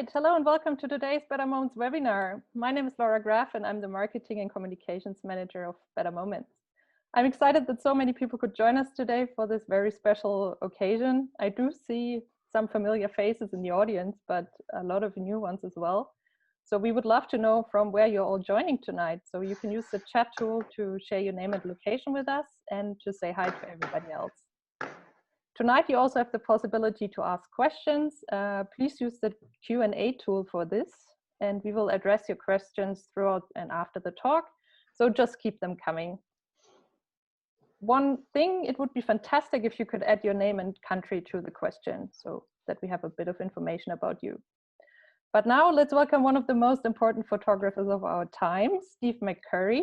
Right, hello and welcome to today's Better Moments webinar. My name is Laura Graf and I'm the Marketing and Communications Manager of Better Moments. I'm excited that so many people could join us today for this very special occasion. I do see some familiar faces in the audience, but a lot of new ones as well. So we would love to know from where you're all joining tonight. So you can use the chat tool to share your name and location with us and to say hi to everybody else. Tonight, you also have the possibility to ask questions. Please use the Q&A tool for this, and we will address your questions throughout and after the talk. So just keep them coming. One thing, it would be fantastic if you could add your name and country to the question so that we have a bit of information about you. But now let's welcome one of the most important photographers of our time, Steve McCurry.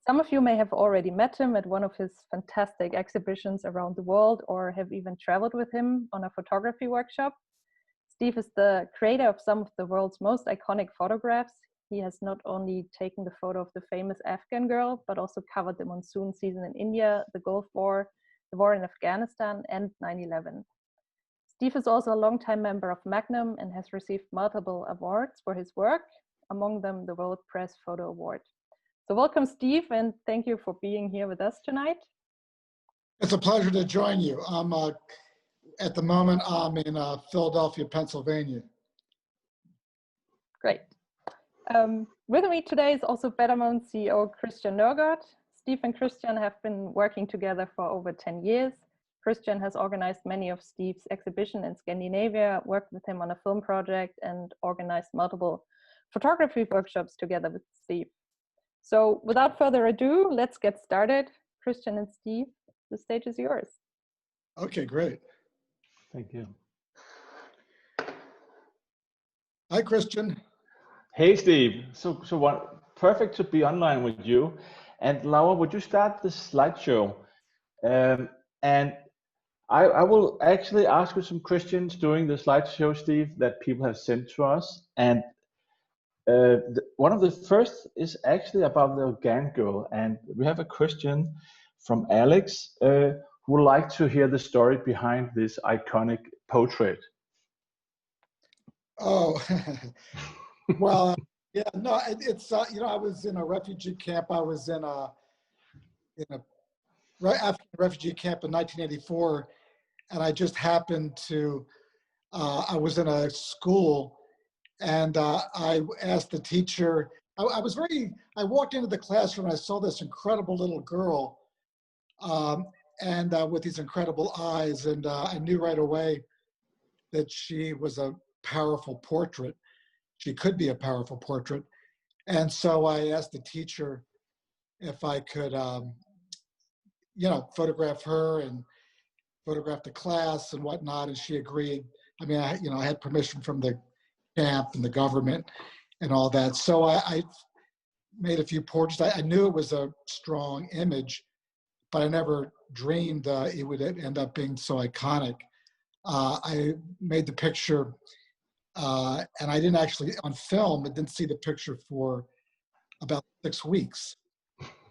Some of you may have already met him at one of his fantastic exhibitions around the world or have even traveled with him on a photography workshop. Steve is the creator of some of the world's most iconic photographs. He has not only taken the photo of the famous Afghan girl, but also covered the monsoon season in India, the Gulf War, the war in Afghanistan, and 9/11. Steve is also a longtime member of Magnum and has received multiple awards for his work, among them the World Press Photo Award. So welcome, Steve, and thank you for being here with us tonight. It's a pleasure to join you. At the moment, I'm in Philadelphia, Pennsylvania. Great. With me today is also Better Moments CEO Christian Nørgaard. Steve and Christian have been working together for over 10 years. Christian has organized many of Steve's exhibitions in Scandinavia, worked with him on a film project, and organized multiple photography workshops together with Steve. So without further ado, let's get started. Christian and Steve, the stage is yours. Okay, great. Thank you. Hi, Christian. Hey, Steve. So what? Perfect to be online with you. And Laura, would you start the slideshow? And I will actually ask you some questions during the slideshow, Steve, that people have sent to us. And one of the first is actually about the Afghan girl, and we have a question from Alex who would like to hear the story behind this iconic portrait. Oh, well, yeah, no, it's you know, I was in a refugee camp. I was in a Afghan refugee camp in 1984, and I just happened to I was in a school. And I asked the teacher, I walked into the classroom and I saw this incredible little girl with these incredible eyes. And I knew right away that she was a powerful portrait. She could be a powerful portrait. And so I asked the teacher if I could, photograph her and photograph the class and whatnot. And she agreed. I mean, I had permission from the camp and the government and all that. So I made a few portraits. I knew it was a strong image, but I never dreamed it would end up being so iconic. I made the picture and I didn't actually, on film, I didn't see the picture for about 6 weeks.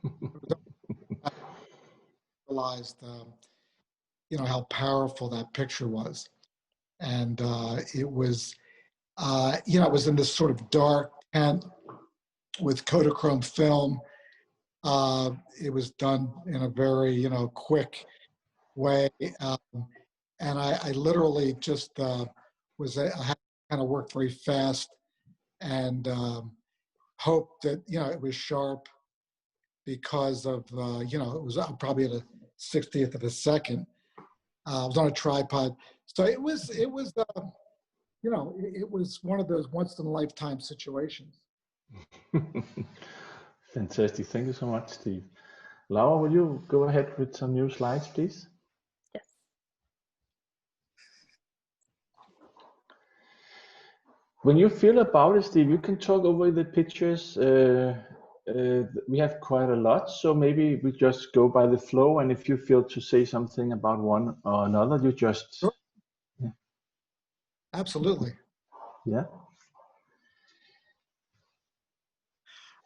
I realized, how powerful that picture was. And it was, it was in this sort of dark tent with Kodachrome film. It was done in a very, quick way. And I literally just I had to kind of work very fast and hope that, it was sharp because of, it was probably at a 60th of a second. I was on a tripod. So it was one of those once-in-a-lifetime situations. Fantastic. Thank you so much, Steve. Laura, will you go ahead with some new slides, please? Yes. When you feel about it, Steve, you can talk over the pictures. We have quite a lot, so maybe we just go by the flow. And if you feel to say something about one or another, you just... Sure. Yeah. Absolutely. Yeah.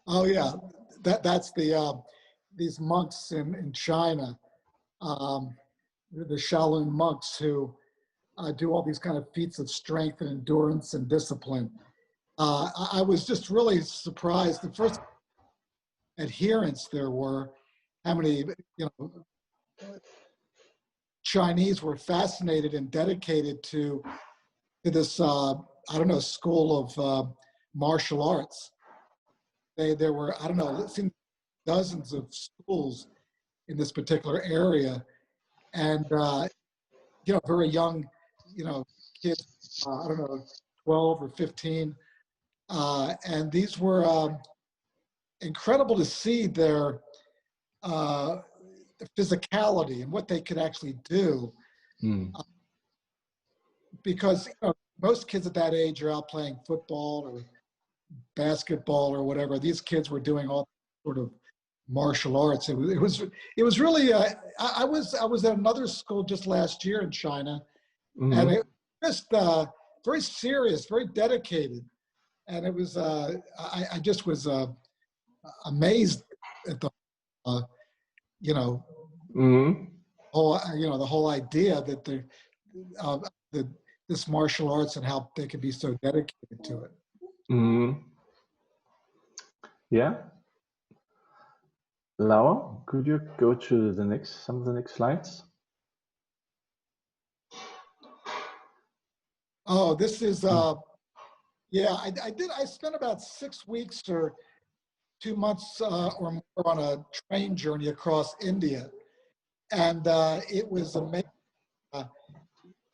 Oh yeah, that's these monks in China, the Shaolin monks who do all these kind of feats of strength and endurance and discipline. I was just really surprised. The first adherents there were, how many, Chinese were fascinated and dedicated to this, school of martial arts. There were, I don't know, it seemed dozens of schools in this particular area, and very young, kids, 12 or 15, and these were incredible to see their physicality and what they could actually do. Because most kids at that age are out playing football or basketball or whatever. These kids were doing all sort of martial arts. It was really. I was at another school just last year in China, and it was just very serious, very dedicated, and it was. I just was amazed at the the whole idea that this martial arts and how they could be so dedicated to it. Yeah. Laura, could you go to some of the next slides? Oh, this is I spent about 6 weeks or 2 months or more on a train journey across India, and it was amazing.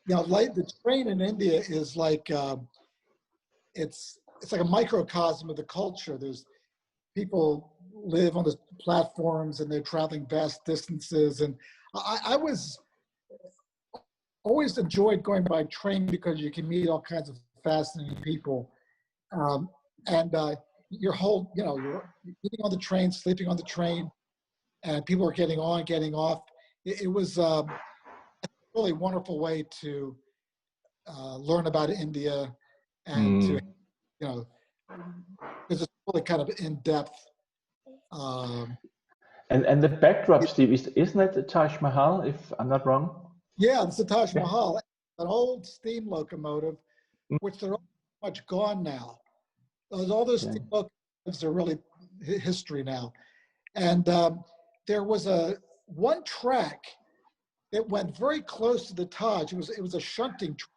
The train in India is like it's like a microcosm of the culture. There's people live on the platforms and they're traveling vast distances, and I was always enjoyed going by train because you can meet all kinds of fascinating people, and you're eating on the train, sleeping on the train, and people are getting on, getting off. It was a really wonderful way to learn about India, and to because it's really kind of in depth. And the backdrop, Steve, isn't that the Taj Mahal, if I'm not wrong? Yeah, it's the Taj Mahal, an old steam locomotive, which they're much gone now. All those steam locomotives are really history now. And there was one track that went very close to the Taj. It was a shunting track,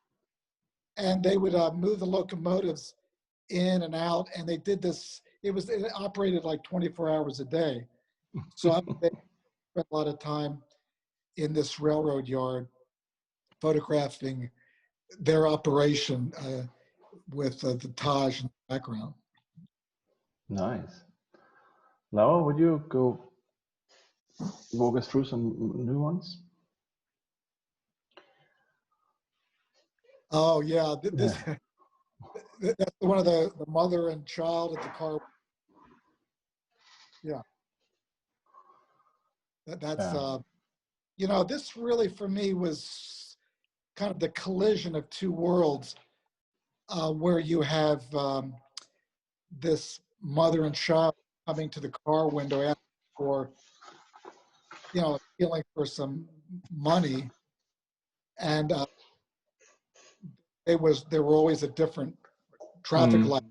and they would move the locomotives in and out, and they did this. It operated like 24 hours a day. So I spent a lot of time in this railroad yard photographing their operation with the Taj in the background. Nice. Laura, would you go walk us through some new ones? Oh yeah, that's one of the mother and child at the car. Yeah, that's this really for me was kind of the collision of two worlds, where you have this mother and child coming to the car window asking for, appealing for some money, and there were always a different traffic light,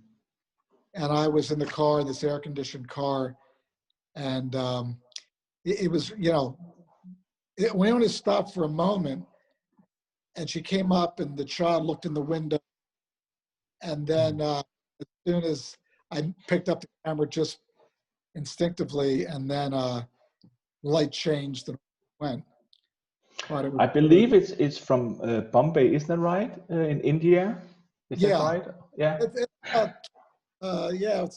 and I was in the car, this air-conditioned car, and it was, we only stopped for a moment, and she came up, and the child looked in the window, and then as soon as I picked up the camera, just instinctively, and then light changed and went. I believe it's from Bombay, isn't that right? In India, is that right? Yeah. It's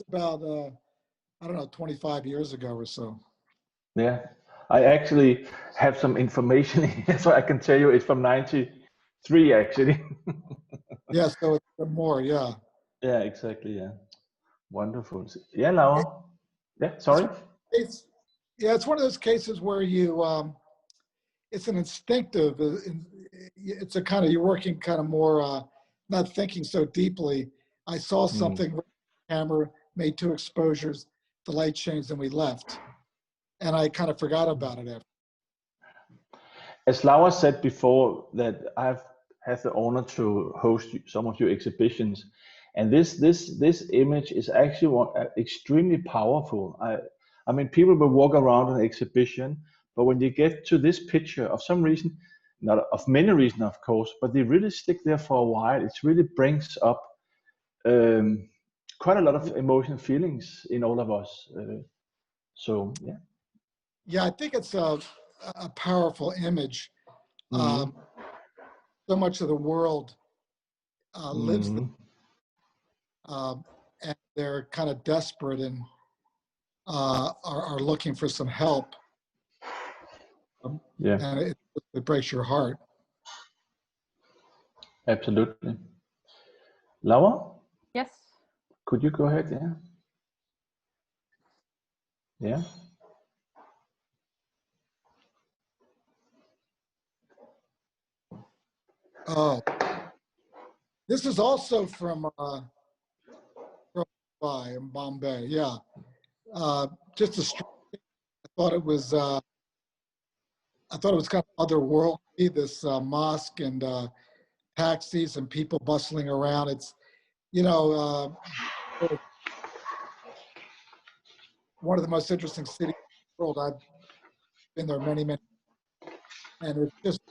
about 25 years ago or so. Yeah, I actually have some information here, so I can tell you it's from '93 actually. Yeah, so it's more, yeah. Yeah, exactly. Yeah, wonderful. Yeah, Laura. Yeah, sorry. It's one of those cases where you it's an instinctive. It's a kind of, you're working kind of more not thinking so deeply. I saw something, camera, made 2 exposures, the light changed, and we left, and I kind of forgot about it after. As Laura said before, that I've had the honor to host some of your exhibitions, and this image is actually extremely powerful. I mean, people will walk around an exhibition, but when you get to this picture, of some reason, not of many reasons, of course, but they really stick there for a while. It really brings up quite a lot of emotional feelings in all of us. So yeah. Yeah, I think it's a powerful image. Mm. So much of the world lives there, and they're kind of desperate and are looking for some help. Yeah, And it breaks your heart. absolutely. Laura, Yes. could you go ahead? Yeah. Yeah. Oh, this is also from Mumbai in Bombay. Yeah, just a. I thought it was. I thought it was kind of otherworldly. This mosque and taxis and people bustling around. It's one of the most interesting cities in the world. I've been there many, and it's just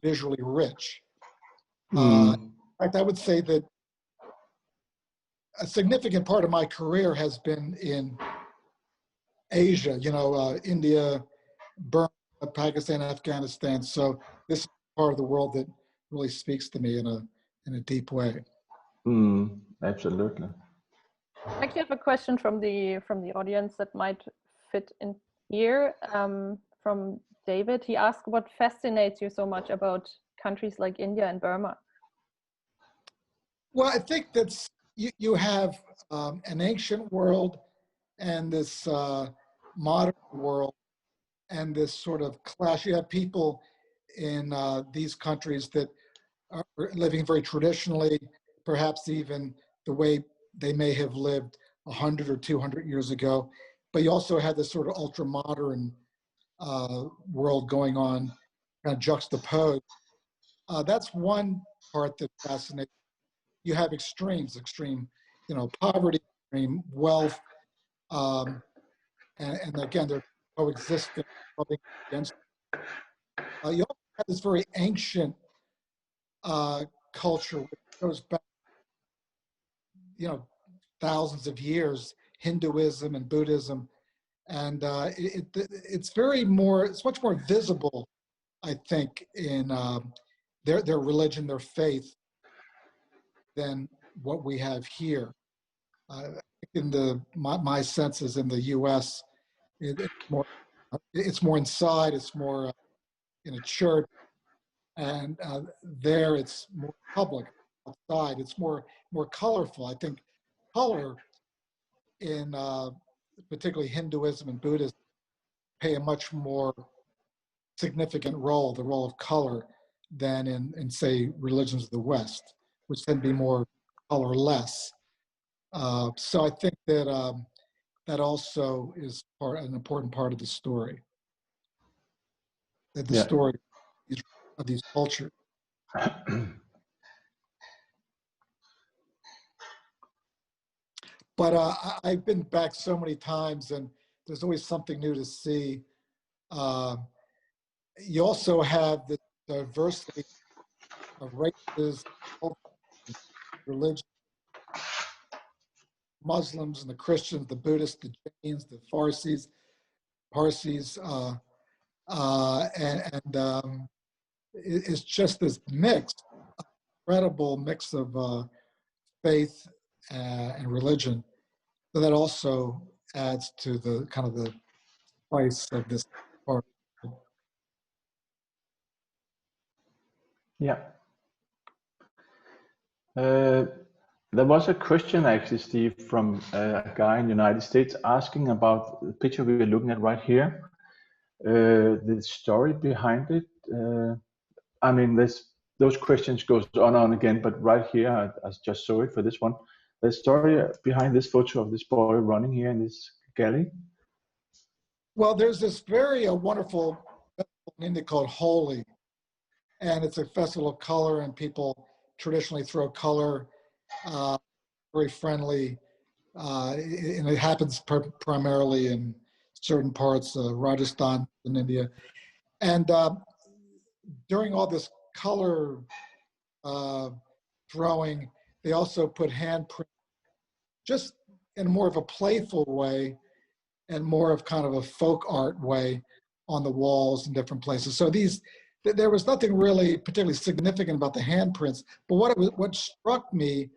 visually rich. In fact, I would say that a significant part of my career has been in Asia. India, Burma, Pakistan, Afghanistan. So this is part of the world that really speaks to me in a deep way. Absolutely. I actually have a question from the audience that might fit in here. From David, he asked, "What fascinates you so much about countries like India and Burma?" Well, I think that's you have an ancient world and this modern world, and this sort of clash. You have people in these countries that are living very traditionally, perhaps even the way they may have lived 100 or 200 years ago. But you also have this sort of ultra modern world going on, kind of juxtaposed. That's one part that fascinates. You have extremes, extreme, poverty, extreme wealth, and again, they're coexisting, rubbing against. You also have this very ancient culture, which goes back, thousands of years, Hinduism and Buddhism, and it's much more visible, I think, in their religion, their faith, than what we have here. In my sense is in the U.S., it's more inside, it's more in a church, and there it's more public outside. It's more colorful. I think color in particularly Hinduism and Buddhism play a much more significant role, the role of color, than in say religions of the West, which tend to be more colorless. So I think that that also is an important part of the story. That the story of these cultures. But I've been back so many times, and there's always something new to see. You also have the diversity of races, religions, Muslims and the Christians, the Buddhists, the Jains, the Parsis, and it's just this incredible mix of faith and religion. So that also adds to the kind of the spice of this part. Yeah. There was a question actually, Steve, from a guy in the United States asking about the picture we are looking at right here. The story behind it. I mean, those questions goes on again, but right here, I just saw it for this one. The story behind this photo of this boy running here in this galley. Well, there's this very wonderful festival in India called Holi, and it's a festival of color, and people traditionally throw color, very friendly, and it happens primarily in certain parts of Rajasthan in India. And during all this color throwing, they also put handprints, just in more of a playful way and more of kind of a folk art way on the walls in different places. So there was nothing really particularly significant about the handprints, but what struck me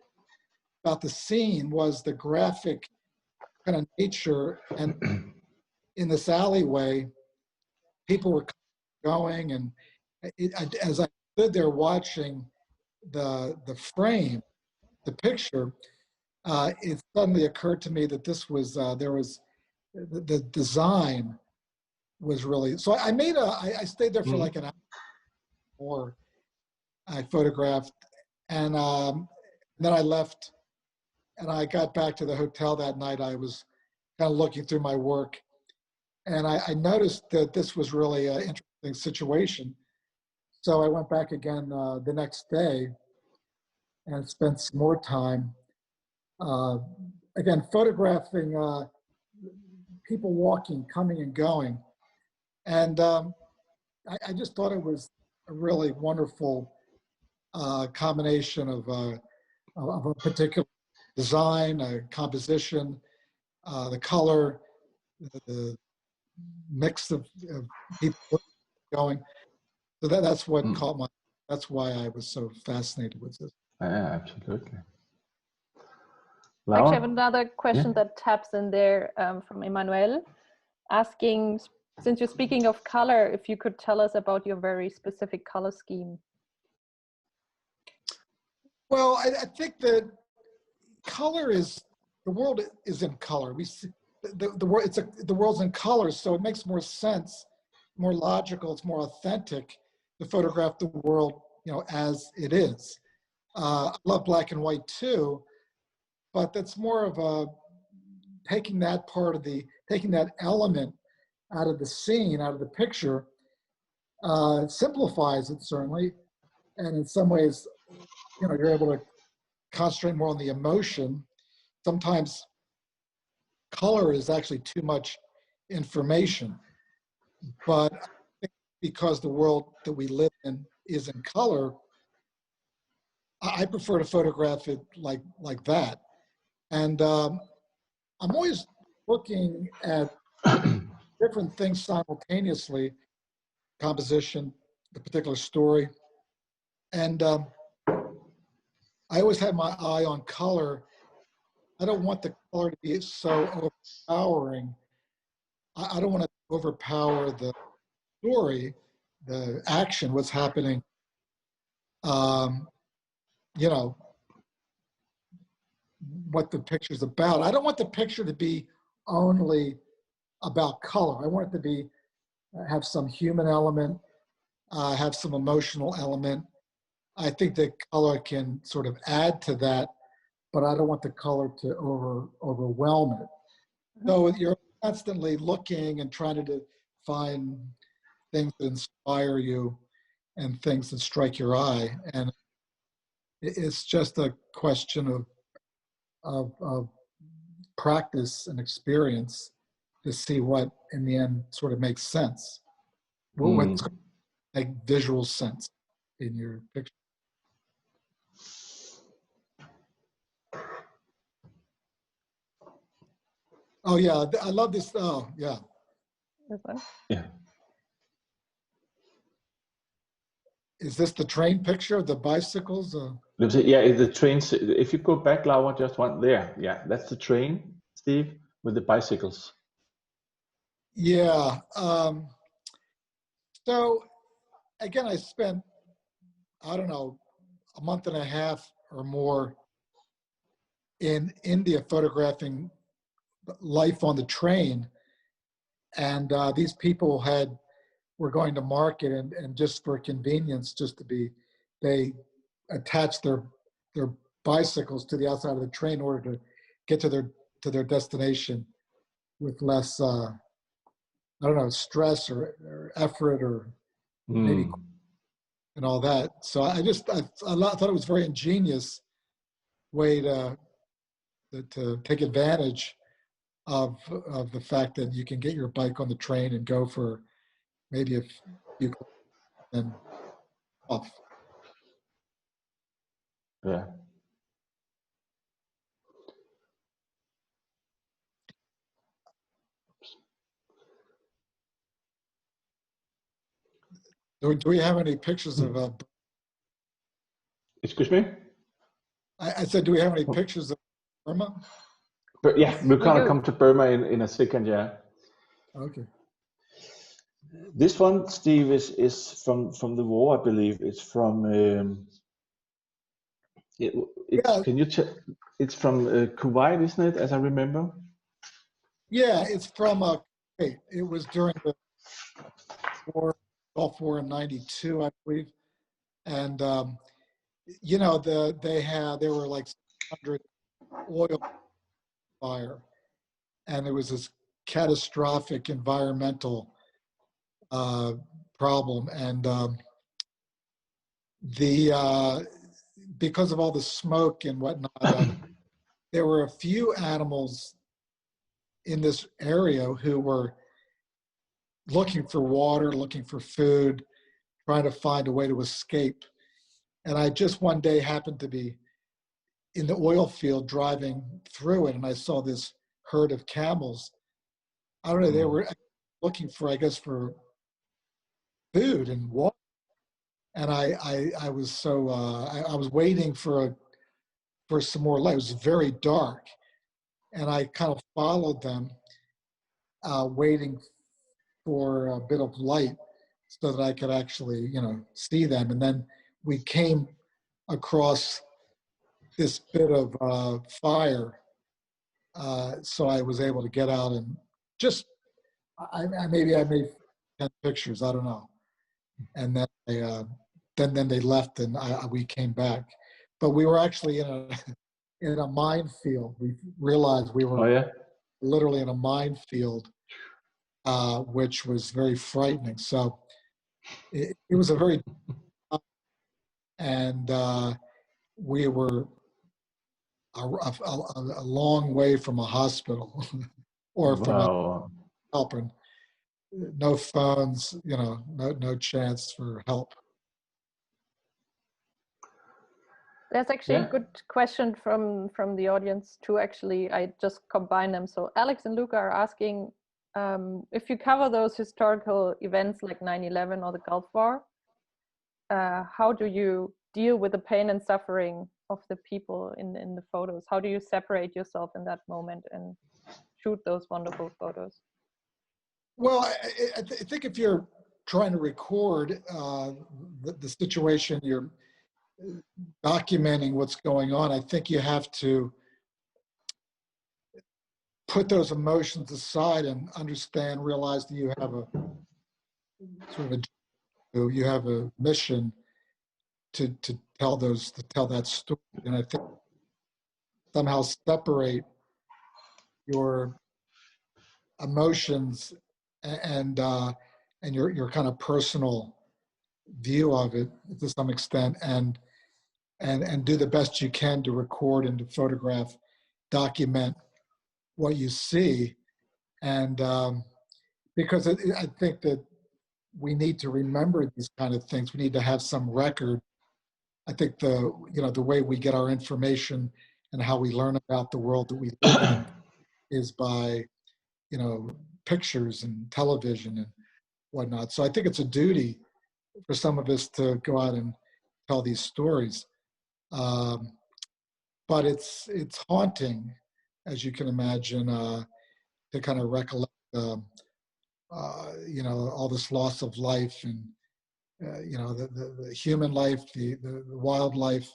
about the scene was the graphic kind of nature. And in this alleyway, people were going, and as I stood there watching the frame, the picture, it suddenly occurred to me that this was the design was really. So I stayed there for like an hour more. I photographed, and then I left, and I got back to the hotel that night. I was kind of looking through my work, and I noticed that this was really an interesting situation. So I went back again the next day and spent some more time, again, photographing people walking, coming and going. And I just thought it was a really wonderful combination of a particular design, a composition, the color, the mix of people going. So that's what caught my. That's why I was so fascinated with this. Yeah, absolutely. Actually, I have another question that taps in there from Emmanuel, asking, since you're speaking of color, if you could tell us about your very specific color scheme. Well, I think that color is, the world is in color. We see the world. The world's in color, so it makes more sense, more logical. It's more authentic to photograph the world, as it is. I love black and white too, but that's more of a taking that element out of the scene, out of the picture. Simplifies it certainly, and in some ways, you're able to concentrate more on the emotion. Sometimes color is actually too much information, but I think because the world that we live in is in color, I prefer to photograph it like that. And I'm always looking at different things simultaneously, composition, the particular story. And I always have my eye on color. I don't want the color to be so overpowering. I don't want to overpower the story, the action, what's happening. What the picture's about. I don't want the picture to be only about color. I want it to be have some human element, have some emotional element. I think that color can sort of add to that, but I don't want the color to overwhelm it. So you're constantly looking and trying to find things that inspire you and things that strike your eye, and it's just a question of practice and experience to see what in the end sort of makes sense. What's going to make visual sense in your picture. Oh yeah, I love this. Oh yeah. This one? Yeah. Is this the train picture of the bicycles? Yeah, the trains. If you go back, Laura, just one there. Yeah, that's the train, Steve, with the bicycles. Yeah. So again, I spent, I don't know, a month and a half or more in India photographing life on the train, and these people were going to market, and just for convenience, they attached their bicycles to the outside of the train in order to get to their destination with less I don't know, stress or effort, or maybe. and all that. So I thought it was a very ingenious way to take advantage of the fact that you can get your bike on the train and go for maybe a few and off. Yeah. Do we have any pictures of? Excuse me? I said, do we have any pictures of Burma? But yeah, we're We gonna do. come to Burma in a second. Yeah. Okay. This one, Steve, is from the war, I believe. It's from. It's Yeah, can you tell? It's from Kuwait, isn't it? As I remember. yeah, it's from it was during the Gulf War in '92, I believe, and you know there were like 600 oil fire, and there was this catastrophic environmental problem, and the because of all the smoke and whatnot, there were a few animals in this area who were looking for water, looking for food, trying to find a way to escape. And I just one day happened to be in the oil field driving through it, and I saw this herd of camels. I don't know, they were looking for, I guess, for food and water. And I was so I was waiting for some more light. It was very dark, and I kind of followed them, waiting for a bit of light so that I could actually, see them. And then we came across this bit of fire, so I was able to get out and just maybe I made 10 pictures. I don't know. And then then they left, and we came back. But we were actually in a in a minefield. We realized we Oh were yeah. literally in a minefield, which was very frightening. So it was a very and we were a long way from a hospital or from a Wow. help, and no phones, no chance for help. There's actually a Yeah. good question from the audience too. Actually, I just combine them. So Alex and Luca are asking if you cover those historical events like 9/11 or the Gulf War, how do you deal with the pain and suffering of the people in the photos? How do you separate yourself in that moment and shoot those wonderful photos? Well, I think if you're trying to record the situation, you're documenting what's going on, I think you have to put those emotions aside and understand, realize that you have a sort of you have a mission to tell that story. And I think somehow separate your emotions and your kind of personal view of it to some extent, and do the best you can to record and to photograph, document what you see. And because I think that we need to remember these kind of things. We need to have some record. I think the way we get our information and how we learn about the world that we live in is by pictures and television and whatnot. So I think it's a duty for some of us to go out and tell these stories. But it's haunting, as you can imagine, to kind of recollect, all this loss of life, and the human life, the wildlife,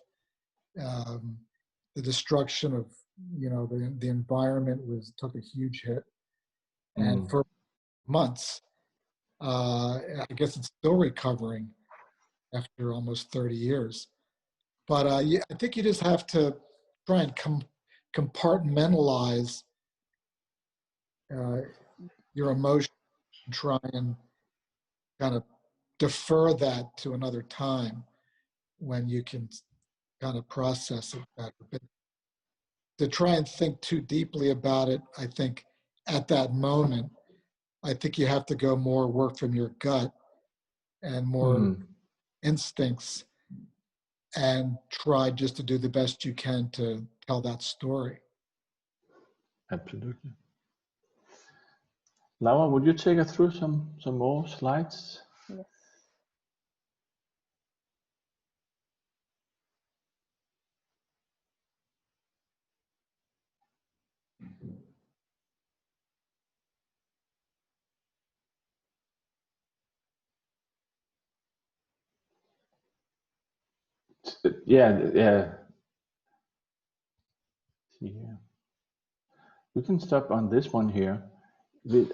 the destruction of the environment took a huge hit, and for months, I guess it's still recovering after almost 30 years. But yeah, I think you just have to try and compartmentalize your emotion, and try and kind of defer that to another time when you can kind of process it better. But to try and think too deeply about it, I think at that moment, I think you have to go more work from your gut and more instincts and try just to do the best you can to tell that story. Absolutely. Laura, would you take us through some more slides? Yes. Yeah. See here. We can stop on this one here.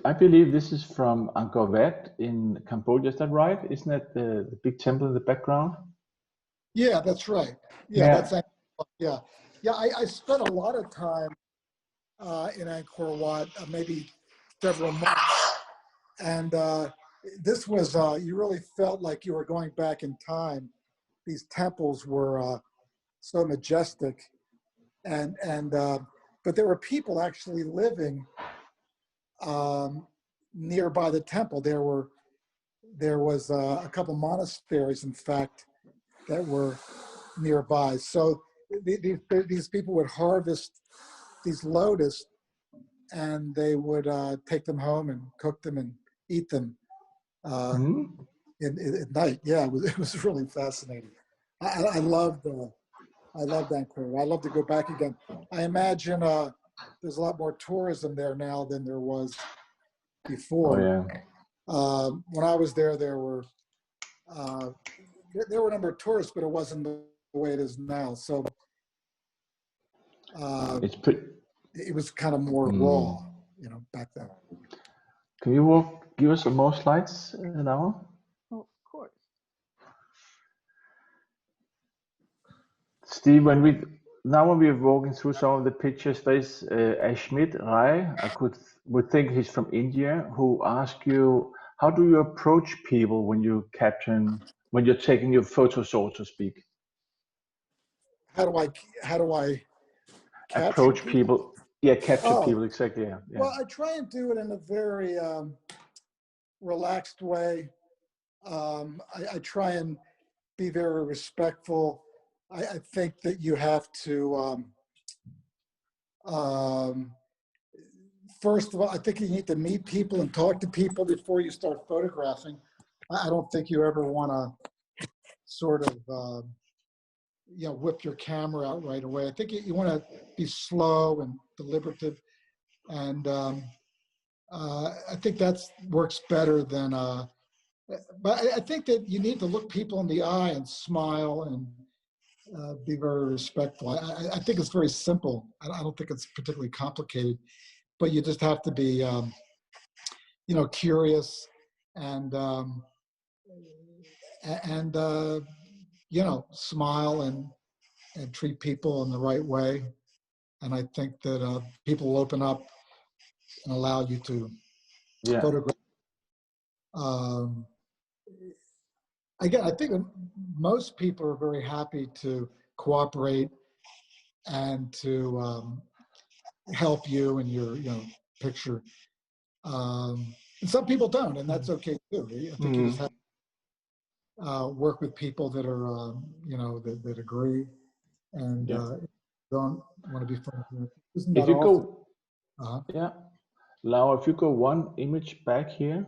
I believe this is from Angkor Wat in Cambodia. Is that right? Isn't that the big temple in the background? Yeah, that's right. Yeah. I spent a lot of time in Angkor Wat, maybe several months, and this was you really felt like you were going back in time. These temples were so majestic, and but there were people actually living nearby the temple. There was a couple monasteries, in fact, that were nearby. So these people would harvest these lotus, and they would take them home and cook them and eat them at night. Yeah, it was really fascinating. I loved Angkor. I love to go back again. I imagine there's a lot more tourism there now than there was before. Oh, yeah. When I was there, there were a number of tourists, but it wasn't the way it is now. So it was kind of more raw, back then. Can you give us some more slides now? Oh, of course. Steve, when we're walking through some of the pictures, there's Ashmit Rai. Would think he's from India, who asked you, how do you approach people when you're taking your photo, so to speak? How do I approach people? Yeah, capture people, exactly. Yeah. Well, I try and do it in a very relaxed way. I try and be very respectful. I think that you have to, first of all, I think you need to meet people and talk to people before you start photographing. I don't think you ever want to sort of, whip your camera out right away. I think you want to be slow and deliberative. And I think that works better than, but I think that you need to look people in the eye and smile and be very respectful. I think it's very simple. I don't think it's particularly complicated, but you just have to be, curious and smile and treat people in the right way. And I think that people will open up and allow you to photograph. Again, I think most people are very happy to cooperate and to help you in your picture. And some people don't, and that's okay too. I think you just have to work with people that are that agree and don't want to be friends. If you go, Laura, if you go one image back here,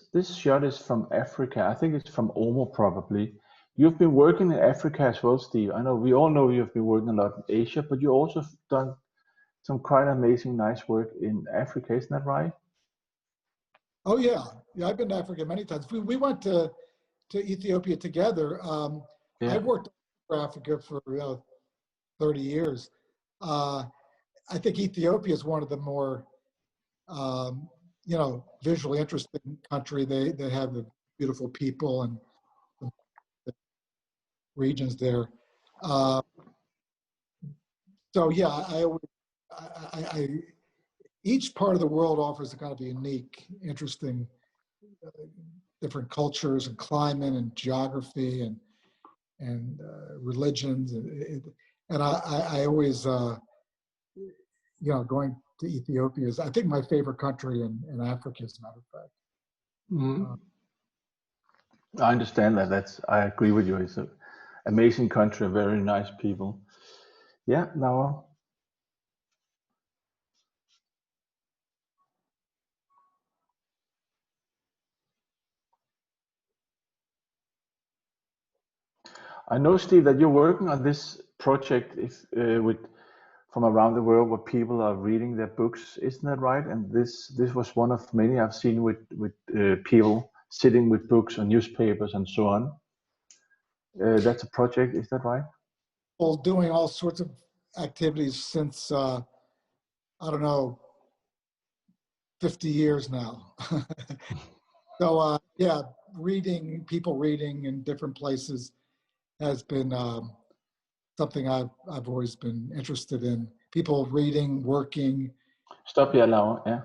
this shot is from Africa. I think it's from Omo probably. You've been working in Africa as well, Steve. I know we all know you've been working a lot in Asia, but you also done some quite amazing, nice work in Africa. Isn't that right? Oh yeah, I've been to Africa many times. We went to Ethiopia together. I worked for Africa for 30 years. I think Ethiopia is one of the more visually interesting country. They have the beautiful people and the regions there. So yeah, each part of the world offers a kind of unique, interesting, different cultures and climate and geography and religions. And I always, going to Ethiopia is, I think, my favorite country in Africa, as a matter of fact. Mm. I understand that. I agree with you. It's an amazing country, very nice people. Yeah, now. I know, Steve, that you're working on this project with from around the world where people are reading their books. Isn't that right? And this was one of many I've seen with people sitting with books or newspapers and so on. That's a project. Is that right? Well, doing all sorts of activities since I don't know, 50 years now. So yeah, people reading in different places has been something I've always been interested in. People reading, working. Stop here, Laura. Yeah.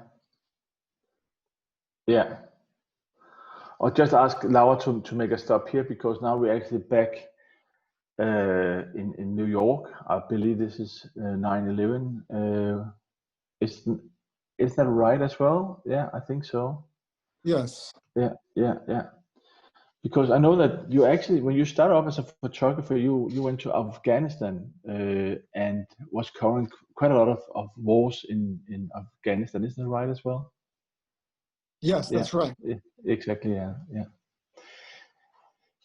Yeah. I'll just ask Laura to make a stop here because now we're actually back in New York. I believe this is 9/11. Is that right as well? Yeah, I think so. Yes. Yeah. Because I know that you actually, when you started off as a photographer, you went to Afghanistan and was covering quite a lot of wars in Afghanistan. Isn't that right as well? Yes, Yeah, that's right. exactly.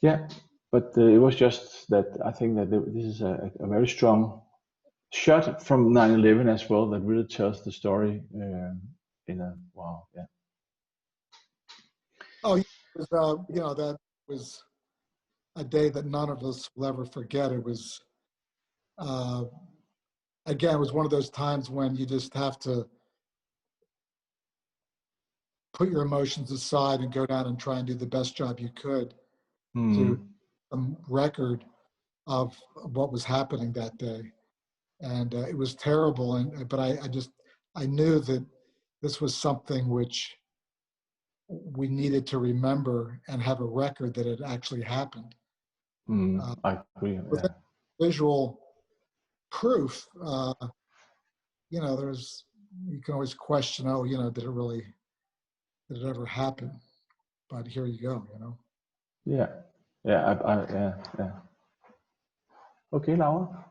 Yeah. But it was just that I think that this is a very strong shot from 9/11 as well that really tells the story in a wow. Yeah. Oh, that was a day that none of us will ever forget. It was, again, it was one of those times when you just have to put your emotions aside and go down and try and do the best job you could to some record of what was happening that day. And it was terrible. But I knew that this was something which we needed to remember and have a record that it actually happened. I agree. With Yeah. visual proof, you can always question, did it ever happen? But here you go, Yeah. Yeah. Okay, Laura.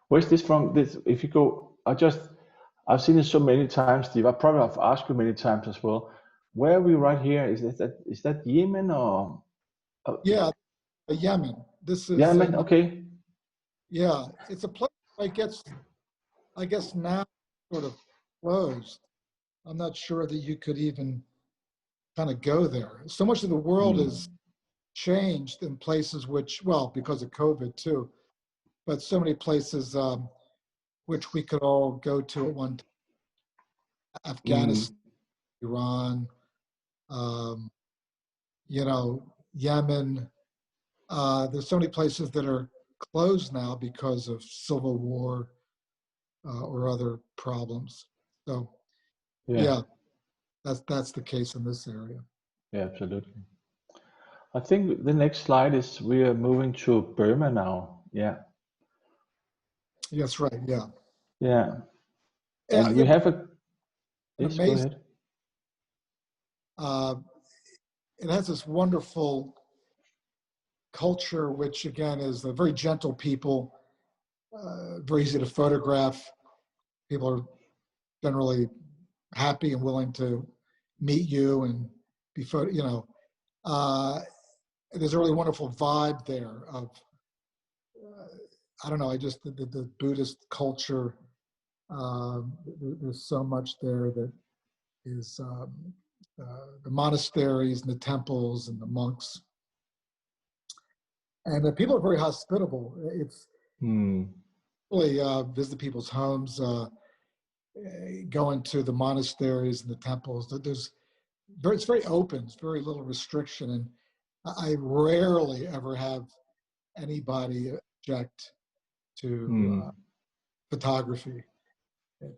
Where's this from? This, if you go, I've seen it so many times, Steve. I probably have asked you many times as well. Where are we right here? Is that Yemen or? Yeah, Yemen. This is Yemen. Okay. yeah, it's a place that gets, I guess, now sort of closed. I'm not sure that you could even kind of go there. So much of the world is changed in places which, well, because of COVID too, but so many places which we could all go to at one time. Afghanistan, Iran, Yemen. There's so many places that are closed now because of civil war or other problems. So yeah, that's the case in this area. Yeah, absolutely. I think the next slide is we are moving to Burma now. Yeah. Yes, right. Yeah. Yeah. Yeah, And we have a. Yes, go amazing. ahead. It has this wonderful culture, which again is a very gentle people, very easy to photograph. People are generally happy and willing to meet you and be there's a really wonderful vibe there of I don't know, I just the Buddhist culture. There's so much there that is the monasteries and the temples and the monks, and the people are very hospitable. It's really visit people's homes, going to the monasteries and the temples. It's very open. It's very little restriction, and I rarely ever have anybody object to photography.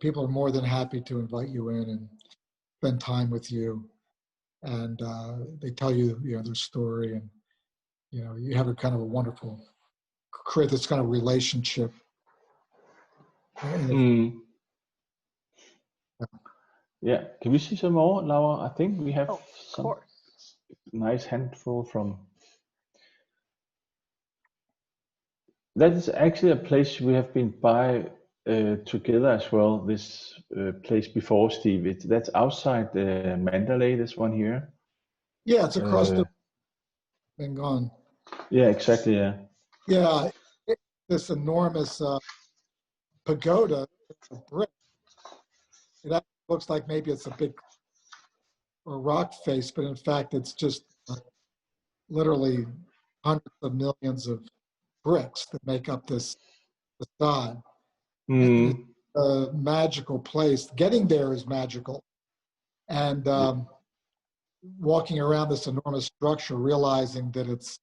People are more than happy to invite you in and spend time with you, and they tell you, their story, and you have a kind of a wonderful, create this kind of relationship. Yeah, can we see some more, Laura? I think we have some nice handful from. That is actually a place we have been by together as well. This place before, Steve. That's outside Mandalay. This one here. Yeah, it's across the. Been gone. Yeah, exactly. Yeah. Yeah, this enormous pagoda of brick. It actually looks like maybe it's a big or rock face, but in fact, it's just literally hundreds of millions of bricks that make up this facade. And it's a magical place. Getting there is magical. And walking around this enormous structure, realizing that it's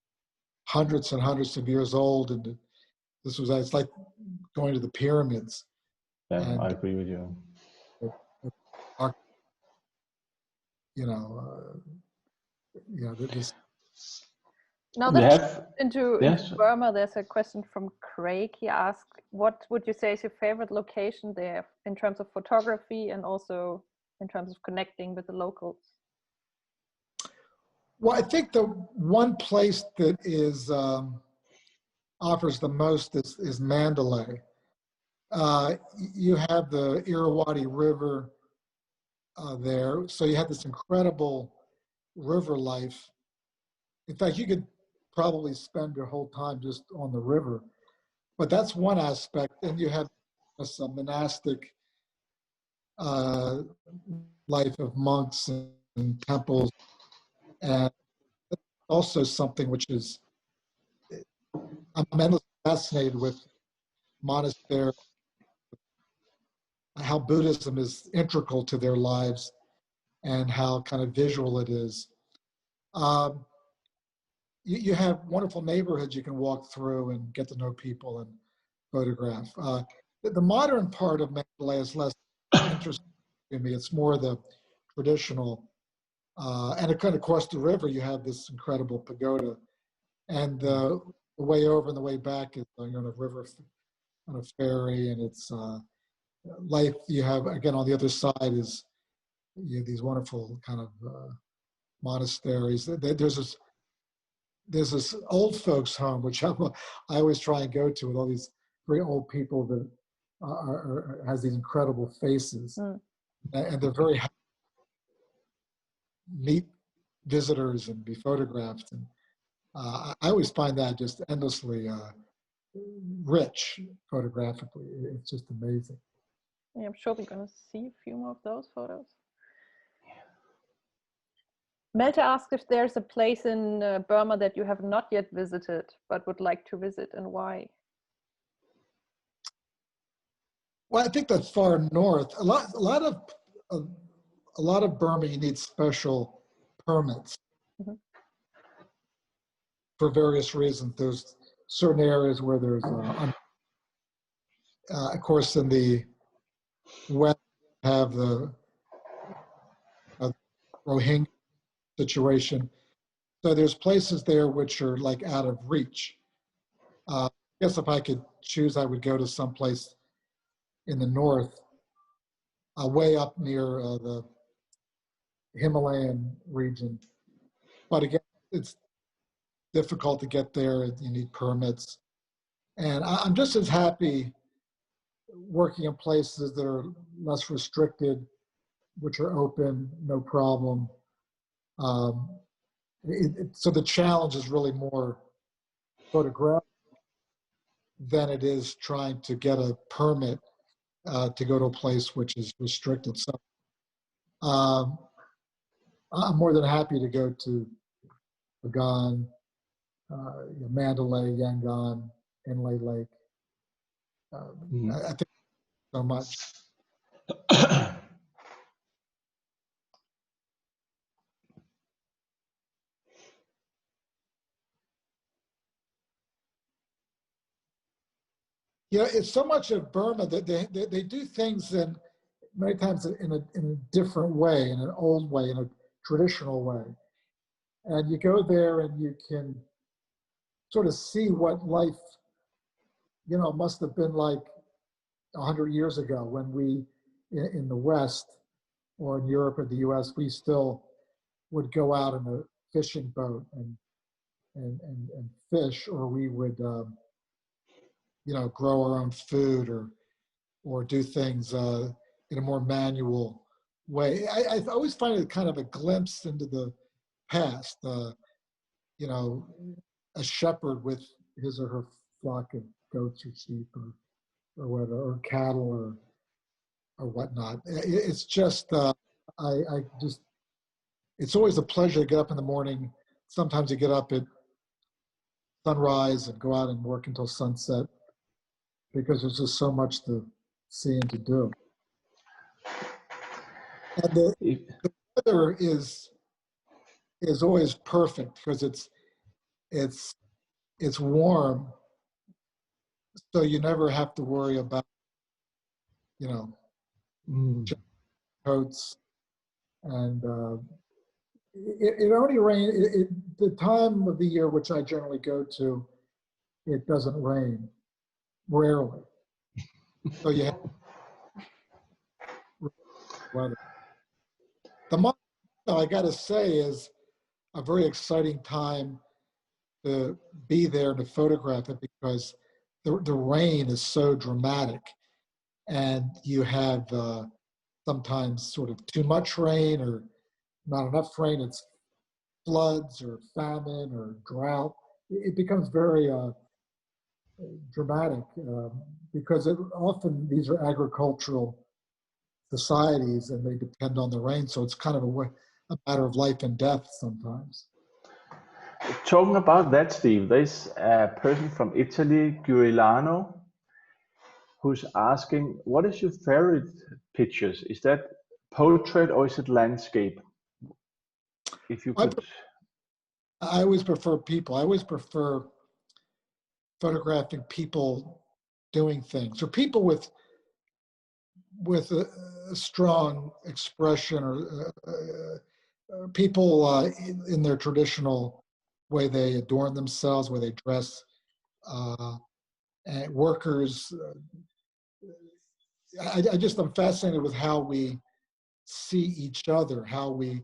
hundreds and hundreds of years old, and it's like going to the pyramids. Yeah, and, I agree with you. This. Now that into Burma, there's a question from Craig. He asked, what would you say is your favorite location there in terms of photography and also in terms of connecting with the locals? Well, I think the one place that is offers the most is Mandalay. You have the Irrawaddy River there, so you have this incredible river life. In fact, you could probably spend your whole time just on the river, but that's one aspect. And you have some monastic life of monks and temples, and also something which is, I'm endlessly fascinated with monasteries, how Buddhism is integral to their lives and how kind of visual it is. You have wonderful neighborhoods you can walk through and get to know people and photograph. The modern part of Mandalay is less interesting to me. It's more the traditional. And kind of across the river, you have this incredible pagoda. And the way over and the way back is on a river, on a ferry, and it's life you have, again, on the other side is these wonderful kind of monasteries. There's this old folks home, which I always try and go to, with all these very old people that has these incredible faces, and they're very happy to meet visitors and be photographed. And I always find that just endlessly rich photographically. It's just amazing. Yeah, I'm sure we're going to see a few more of those photos. Melte asked if there's a place in Burma that you have not yet visited but would like to visit, and why. Well, I think that's far north. A lot of Burma, you need special permits for various reasons. There's certain areas where there's, of course, in the west, have the Rohingya situation. So there's places there which are like out of reach. I guess if I could choose, I would go to some place in the north, way up near the Himalayan region. But again, it's difficult to get there. You need permits. And I'm just as happy working in places that are less restricted, which are open, no problem. So the challenge is really more photographic than it is trying to get a permit to go to a place which is restricted. So I'm more than happy to go to Bagan, Mandalay, Yangon, Inlay Lake. I think so much. it's so much of Burma that they do things many times in a different way, in an old way, in a traditional way. And you go there and you can sort of see what life, must have been like 100 years ago when we, in the West or in Europe or the US, we still would go out in a fishing boat and fish, or we would, grow our own food or do things in a more manual way. I always find it kind of a glimpse into the past. A shepherd with his or her flock of goats or sheep or whatever, or cattle or whatnot. It's just it's always a pleasure to get up in the morning. Sometimes you get up at sunrise and go out and work until sunset because there's just so much to see and to do. And the weather is always perfect because it's warm, so you never have to worry about coats, and it only rains. The time of the year which I generally go to, it doesn't rain, rarely. So you have weather. The month, I got to say, is a very exciting time to be there to photograph it because the rain is so dramatic, and you have sometimes sort of too much rain or not enough rain. It's floods or famine or drought. It becomes very dramatic because often these are agricultural societies and they depend on the rain. So it's kind of a matter of life and death sometimes. Talking about that, Steve, there's a person from Italy, Guilano, who's asking, what is your favorite pictures? Is that portrait or is it landscape? If you could. I always prefer people. I always prefer photographing people doing things, or people with a strong expression, or people in their traditional way they adorn themselves, way they dress, and workers. I'm fascinated with how we see each other, how we.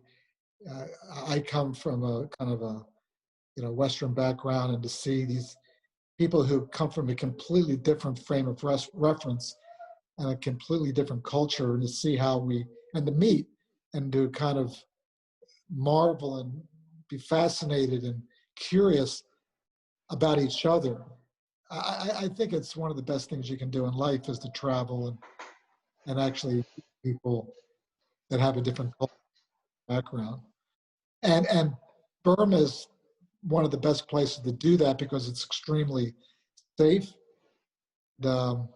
I come from a kind of a Western background, and to see these people who come from a completely different frame of reference and a completely different culture, and to see how and to meet and to kind of marvel and be fascinated and curious about each other. I think it's one of the best things you can do in life is to travel and actually meet people that have a different cultural background. And Burma is one of the best places to do that because it's extremely safe and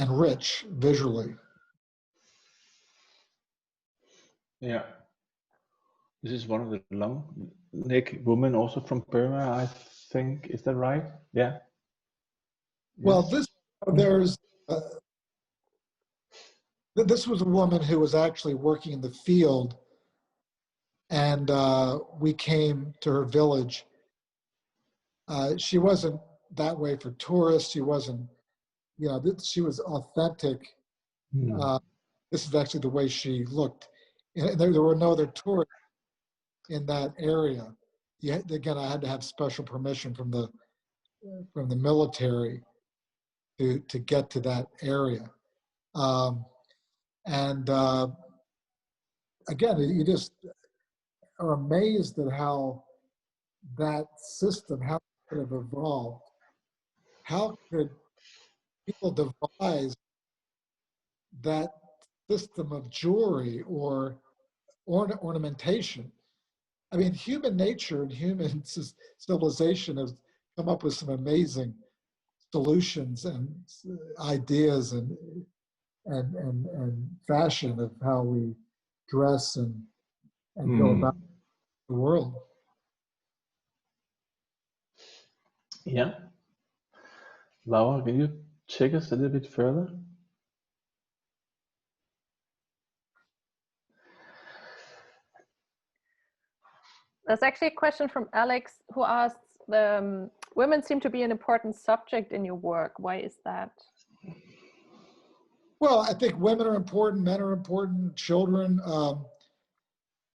rich visually. Yeah. This is one of the long neck women also from Burma, I think. Is that right? Yeah. Well, this was a woman who was actually working in the field, and we came to her village. She wasn't that way for tourists. She wasn't, she was authentic. This is actually the way she looked. And there were no other tourists in that area. Again, I had to have special permission from the military to get to that area. Again, you just are amazed at how that system, how it could have evolved. How could people devise that system of jewelry or ornamentation? I mean, human nature and human civilization has come up with some amazing solutions and ideas and fashion of how we dress and go about the world. Yeah. Laura, can you take us a little bit further? There's actually a question from Alex who asks, women seem to be an important subject in your work. Why is that? Well, I think women are important, men are important, children.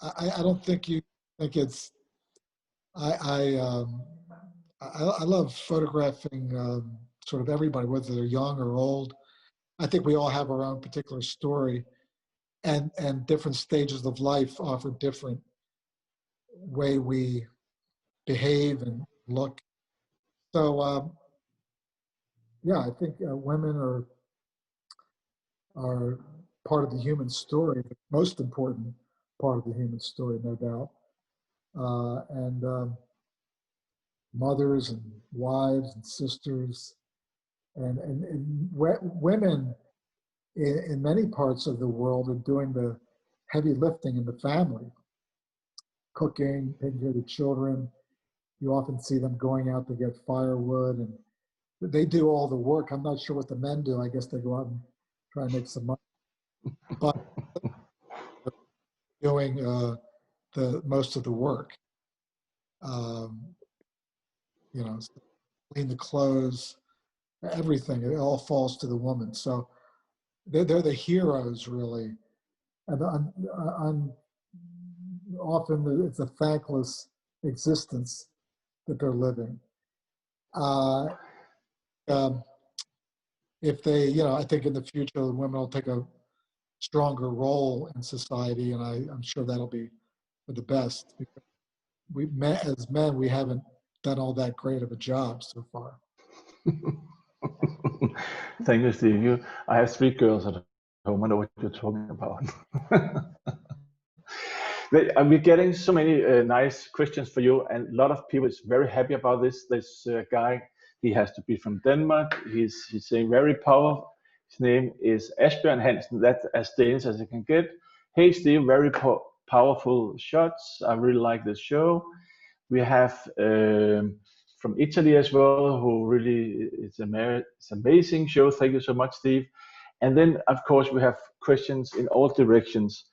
I don't think you think it's. I love photographing sort of everybody, whether they're young or old. I think we all have our own particular story, and different stages of life offer different way we behave and look. So yeah, I think women are part of the human story, the most important part of the human story, no doubt. And mothers and wives and sisters and women in many parts of the world are doing the heavy lifting in the family, cooking, taking care of the children. You often see them going out to get firewood, and they do all the work. I'm not sure what the men do. I guess they go out and try and make some money, but doing the most of the work. You know, clean the clothes, everything. It all falls to the woman. So they're the heroes, really. And often it's a thankless existence that they're living. If they, I think in the future, women will take a stronger role in society, and I'm sure that'll be for the best. Because as men, we haven't done all that great of a job so far. Thank you, Steve. I have 3 girls at home. I know what you're talking about. We're getting so many nice questions for you, and a lot of people is very happy about this. This guy, he has to be from Denmark. He's saying very powerful. His name is Asbjørn Hansen. That's as Danish as it can get. Hey, Steve, very powerful shots. I really like this show. We have from Italy as well, who really, it's amazing show. Thank you so much, Steve. And then, of course, we have questions in all directions.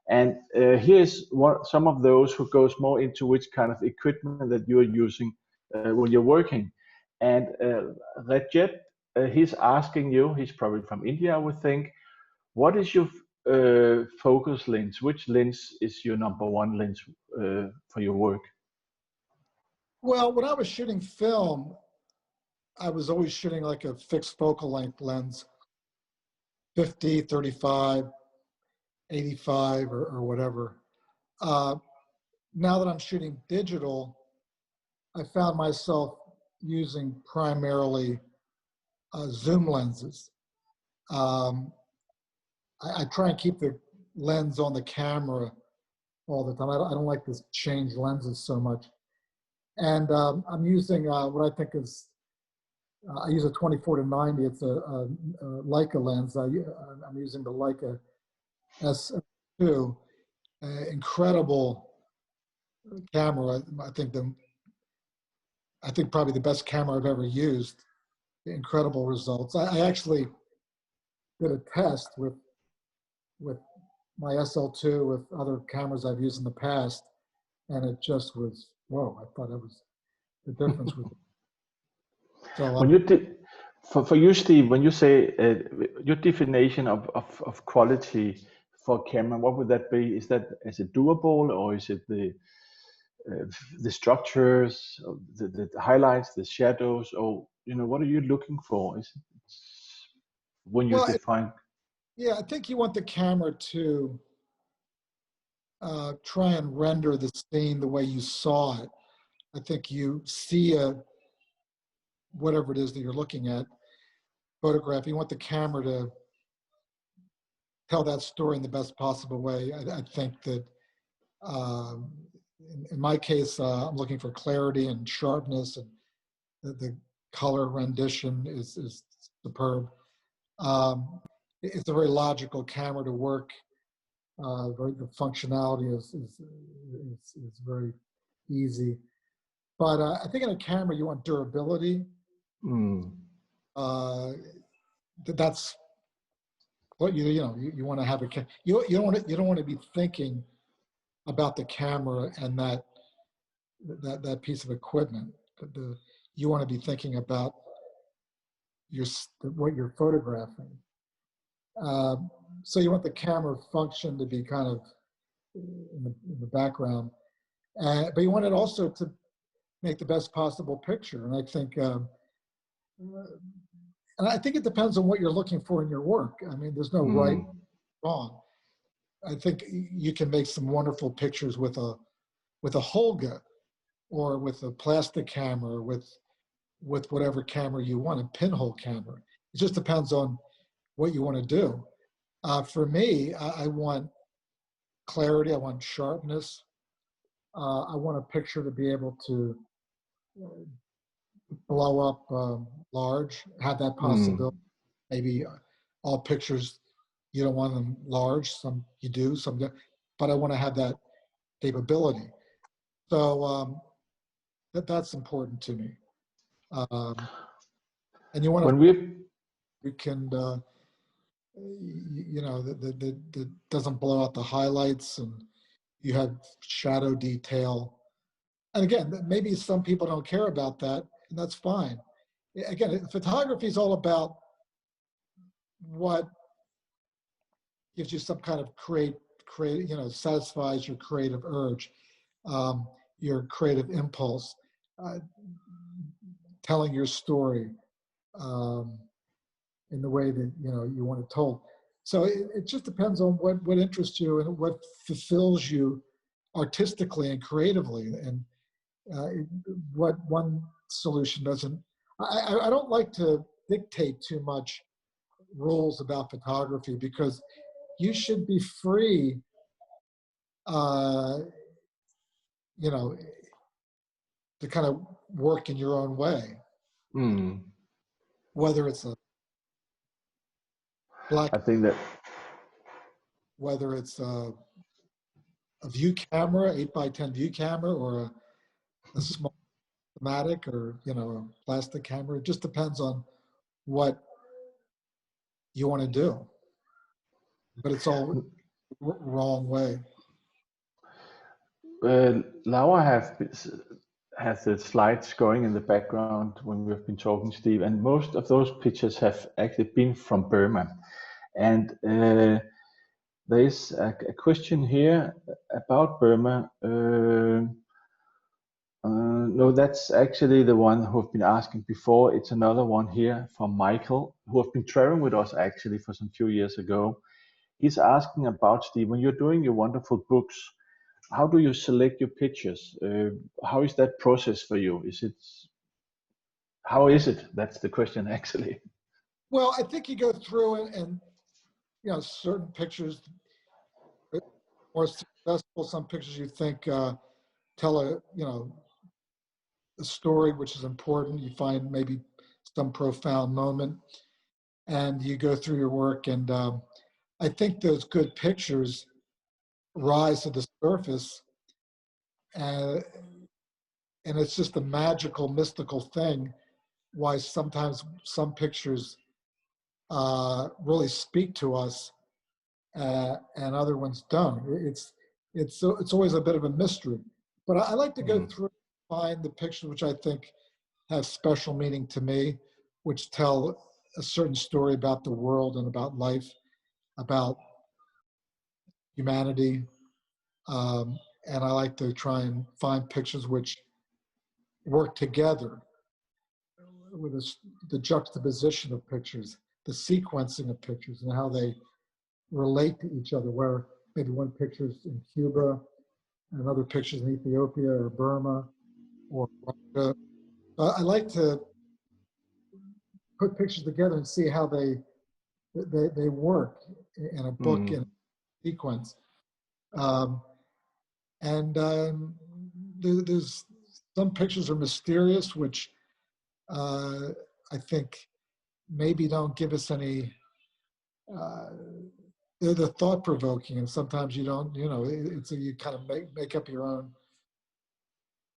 And here's some of those who goes more into which kind of equipment that you're using when you're working. And Rajat, he's asking you, he's probably from India, I would think, what is your focus lens? Which lens is your #1 lens for your work? Well, when I was shooting film, I was always shooting like a fixed focal length lens, 50, 35, 85 or whatever. Now that I'm shooting digital, I found myself using primarily zoom lenses. I try and keep the lens on the camera all the time. I don't like to change lenses so much. And I'm using what I think is, I use a 24-90. It's a Leica lens. I'm using the Leica S2. Incredible camera. I think probably the best camera I've ever used. Incredible results. I actually did a test with my SL2 with other cameras I've used in the past, and it just was, whoa, I thought it was the difference. So when you did, for you, Steve, when you say your definition of quality for camera, what would that be? Is it doable, or is it the structures, the highlights, the shadows, or what are you looking for? Is it when you define? Yeah, I think you want the camera to try and render the scene the way you saw it. I think you see whatever it is that you're looking at, photograph. You want the camera to tell that story in the best possible way. I think that in my case, I'm looking for clarity and sharpness, and the color rendition is superb. It's a very logical camera to work. The functionality is very easy. But I think in a camera, you want durability. that's what you want to have you don't want to be thinking about the camera and that piece of equipment. You want to be thinking about what you're photographing. So you want the camera function to be kind of in the background, but you want it also to make the best possible picture. And I think it depends on what you're looking for in your work. I mean, there's no right, wrong. I think you can make some wonderful pictures with a Holga, or with a plastic camera, with whatever camera you want, a pinhole camera. It just depends on what you want to do. For me, I want clarity. I want sharpness. I want a picture to be able to blow up large, have that possibility. Maybe all pictures, you don't want them large. Some you do, some don't. But I want to have that capability. So that's important to me. And you want to, you can, that doesn't blow out the highlights, and you have shadow detail. And again, maybe some people don't care about that, and that's fine. Again, photography is all about what gives you some kind of satisfies your creative urge, your creative impulse, telling your story in the way that you want it told. So it just depends on what interests you and what fulfills you artistically and creatively, and what one solution doesn't. I don't like to dictate too much rules about photography, because you should be free, to kind of work in your own way. Whether it's a black, whether it's a view camera, 8x10 view camera, or a small automatic, or a plastic camera. It just depends on what you want to do. But it's all wrong way. Laura has the slides going in the background when we've been talking, Steve, and most of those pictures have actually been from Burma. And there is a question here about Burma. No, that's actually the one who have been asking before. It's another one here from Michael, who have been traveling with us actually for some few years ago. He's asking about, Steve, when you're doing your wonderful books, how do you select your pictures? How is that process for you? How is it? That's the question, actually. Well, I think you go through and certain pictures are more successful. Some pictures you think tell a story which is important. You find maybe some profound moment, and you go through your work. And I think those good pictures rise to the surface, and it's just a magical, mystical thing. Why sometimes some pictures really speak to us, and other ones don't. It's always a bit of a mystery. But I like to go through and find the pictures which I think have special meaning to me, which tell a certain story about the world and about life, about humanity. And I like to try and find pictures which work together with the juxtaposition of pictures, the sequencing of pictures, and how they relate to each other, where maybe one picture is in Cuba and another picture is in Ethiopia or Burma or Russia. I like to put pictures together and see how they work in a book, in a sequence. There's some pictures are mysterious, which I think maybe don't give us any. They're thought-provoking, and sometimes you don't. You kind of make up your own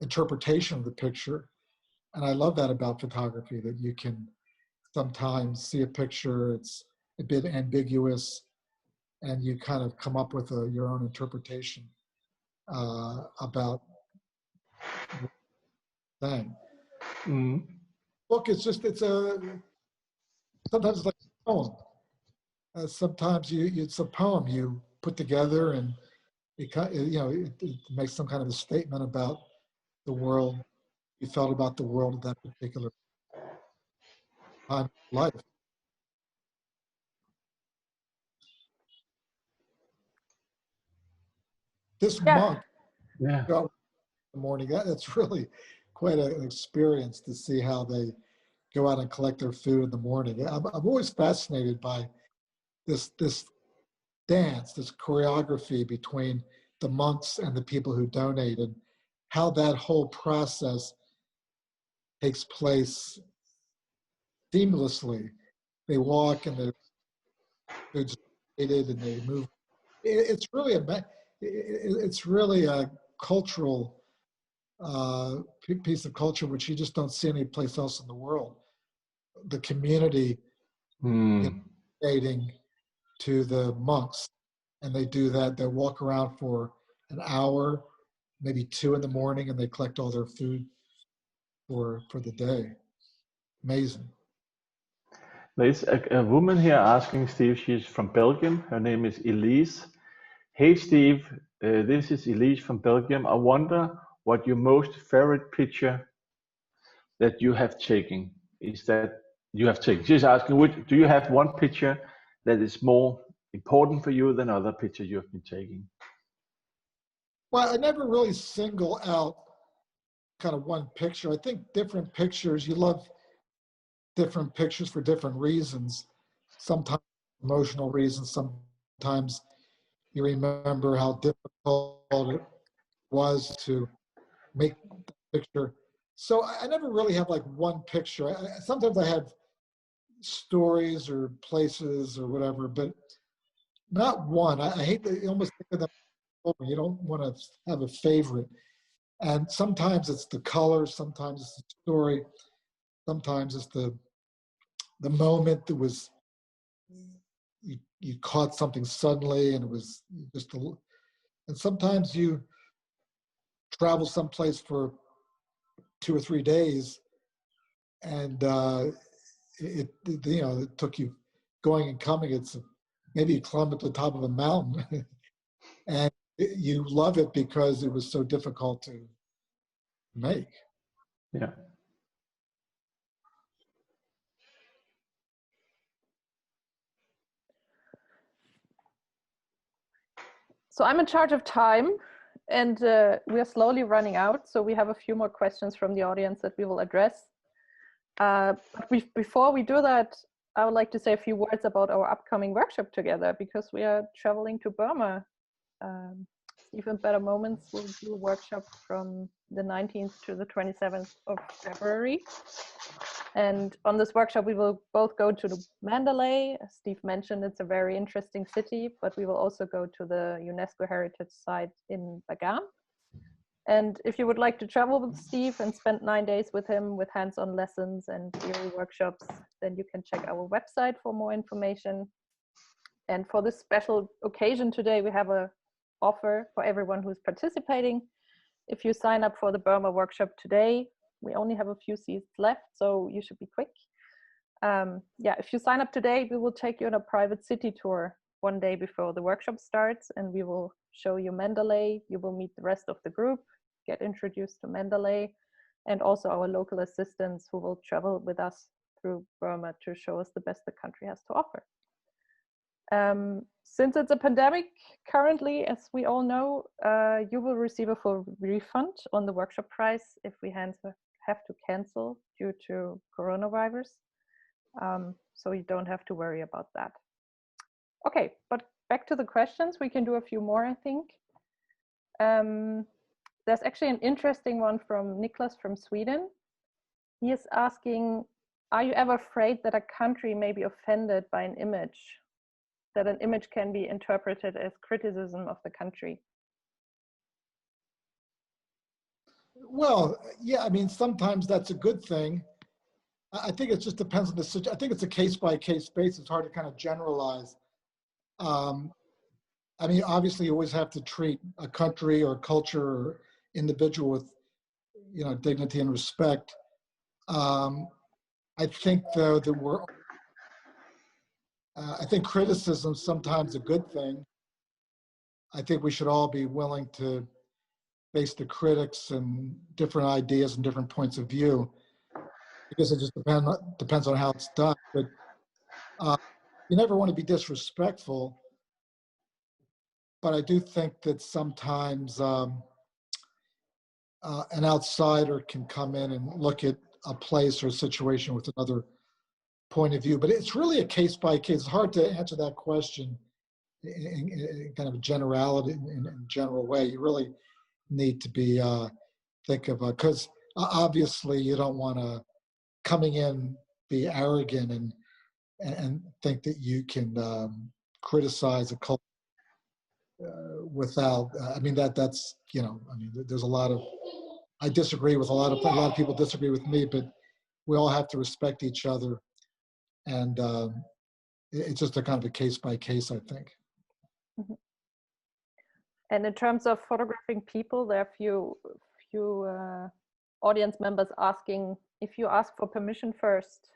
interpretation of the picture, and I love that about photography, that you can sometimes see a picture, it's a bit ambiguous, and you kind of come up with your own interpretation about the thing. Mm. Book is just, sometimes it's like a poem. Sometimes it's a poem you put together, and it makes some kind of a statement about the world you felt about the world at that particular time of life. This monk Yeah. got in the morning. That's really quite an experience to see how they go out and collect their food in the morning. I'm always fascinated by this dance, this choreography between the monks and the people who donate, and how that whole process takes place seamlessly. They walk and they're and they move. It's really a cultural piece of culture which you just don't see anyplace else in the world. The community donating to the monks, and they do that. They walk around for an hour, maybe 2 in the morning, and they collect all their food for the day. Amazing. There's a woman here asking Steve. She's from Belgium. Her name is Elise. Hey Steve, this is Elise from Belgium. I wonder what your most favorite picture that you have taken is that you have taken. She's asking, do you have one picture that is more important for you than other pictures you have been taking? Well, I never really single out kind of one picture. I think different pictures, you love different pictures for different reasons. Sometimes emotional reasons, sometimes you remember how difficult it was to make the picture. So I never really have like one picture. Sometimes I have stories or places or whatever, but not one. I hate to almost think of them. You don't want to have a favorite. And sometimes it's the color, sometimes it's the story, sometimes it's the moment that was you caught something suddenly and it was just and sometimes you travel someplace for 2 or 3 days, and it took you going and coming. It's maybe you climbed up the top of a mountain and you love it because it was so difficult to make. Yeah. So I'm in charge of time, and we are slowly running out. So we have a few more questions from the audience that we will address. But before we do that, I would like to say a few words about our upcoming workshop together, because we are traveling to Burma. Steve and Better Moments will do a workshop from the 19th to the 27th of February. And on this workshop, we will both go to the Mandalay. As Steve mentioned, it's a very interesting city, but we will also go to the UNESCO Heritage Site in Bagan. And if you would like to travel with Steve and spend 9 days with him with hands-on lessons and theory workshops, then you can check our website for more information. And for this special occasion today, we have an offer for everyone who's participating. If you sign up for the Burma workshop today, we only have a few seats left, so you should be quick. If you sign up today, we will take you on a private city tour 1 day before the workshop starts, and we will show you Mandalay. You will meet the rest of the group, get introduced to Mandalay, and also our local assistants who will travel with us through Burma to show us the best the country has to offer. Since it's a pandemic currently, as we all know, you will receive a full refund on the workshop price if we have to cancel due to coronavirus. So you don't have to worry about that. Okay, but back to the questions. We can do a few more, I think. There's actually an interesting one from Niklas from Sweden. He is asking, are you ever afraid that a country may be offended by an image? That an image can be interpreted as criticism of the country? Well, yeah, I mean, sometimes that's a good thing. I think it just depends on the situation. I think it's a case-by-case basis. It's hard to kind of generalize. I mean, obviously, you always have to treat a country or culture or individual with, dignity and respect. I think, though, that I think criticism is sometimes a good thing. I think we should all be willing to face the critics and different ideas and different points of view, because it just depends on how it's done. But you never want to be disrespectful. But I do think that sometimes an outsider can come in and look at a place or a situation with another point of view. But it's really a case by case. It's hard to answer that question in kind of a generality, in a general way. You really need to be think of because obviously you don't want to coming in be arrogant and think that you can criticize a culture without. I mean that's I mean there's a lot of I disagree with a lot of people disagree with me, but we all have to respect each other, and it's just a kind of a case by case, I think. Mm-hmm. And in terms of photographing people, there are few audience members asking if you ask for permission first,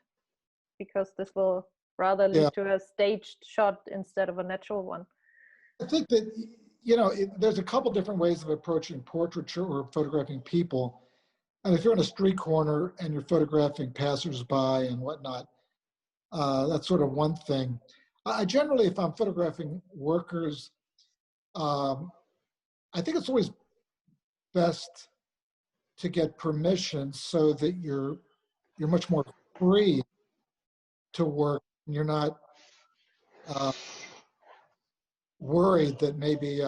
because this will rather lead to a staged shot instead of a natural one. I think that there's a couple different ways of approaching portraiture or photographing people. And if you're on a street corner and you're photographing passersby and whatnot, that's sort of one thing. I generally, if I'm photographing workers, I think it's always best to get permission so that you're much more free to work. You're not worried that maybe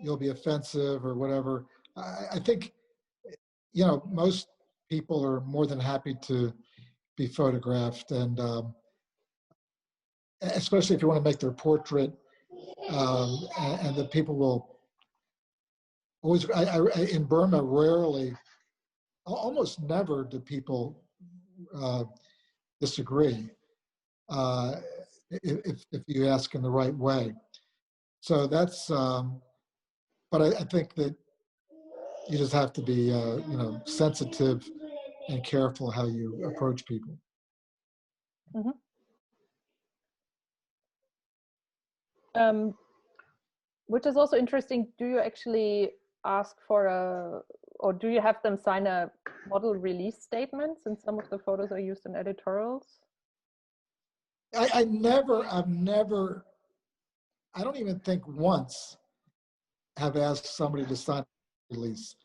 you'll be offensive or whatever. I think most people are more than happy to be photographed, and especially if you want to make their portrait, and the people will always. In Burma, rarely, almost never, do people disagree if you ask in the right way. So that's. But I think that you just have to be, sensitive and careful how you approach people. Mm-hmm. Which is also interesting. Do you actually ask for or do you have them sign a model release statement, since some of the photos are used in editorials? I've never, I don't even think once have asked somebody to sign a release.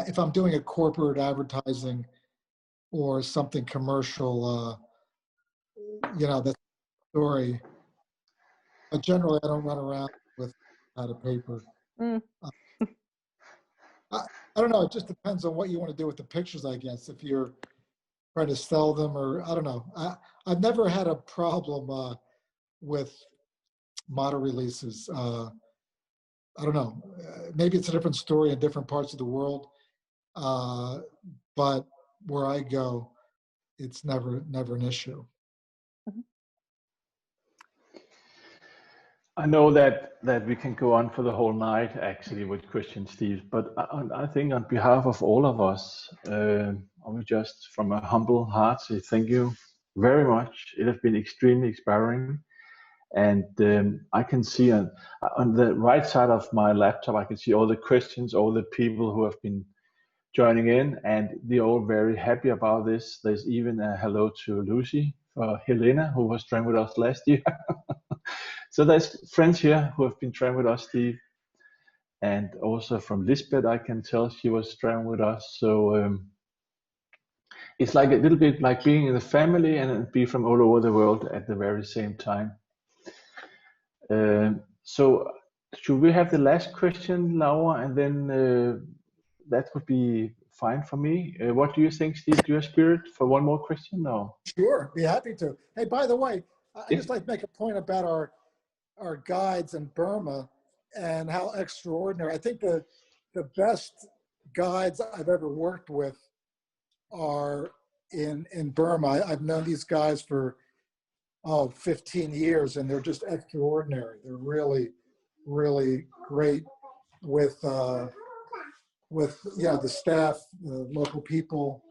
If I'm doing a corporate advertising or something commercial, that's a story. But generally, I don't run around with a pad of paper. Mm. I don't know. It just depends on what you want to do with the pictures, I guess. If you're trying to sell them, or I don't know. I've never had a problem with model releases. I don't know. Maybe it's a different story in different parts of the world. But where I go, it's never an issue. Mm-hmm. I know that we can go on for the whole night actually with Christian, Steve, but I think on behalf of all of us, I will just from a humble heart say thank you very much. It has been extremely inspiring, and I can see on the right side of my laptop, I can see all the questions, all the people who have been joining in, and they're all very happy about this. There's even a hello to Lucy for Helena, who was trained with us last year. So there's friends here who have been trained with us, Steve, and also from Lisbeth, I can tell she was trained with us. So it's like a little bit like being in the family and be from all over the world at the very same time. So should we have the last question, Laura, and then that would be fine for me. What do you think, Steve? Do you have spirit for one more question? No. Sure, be happy to. Hey, by the way, I just like to make a point about our guides in Burma and how extraordinary. I think the best guides I've ever worked with are in Burma. I've known these guys for 15 years, and they're just extraordinary. They're really, really great with the staff, the local people,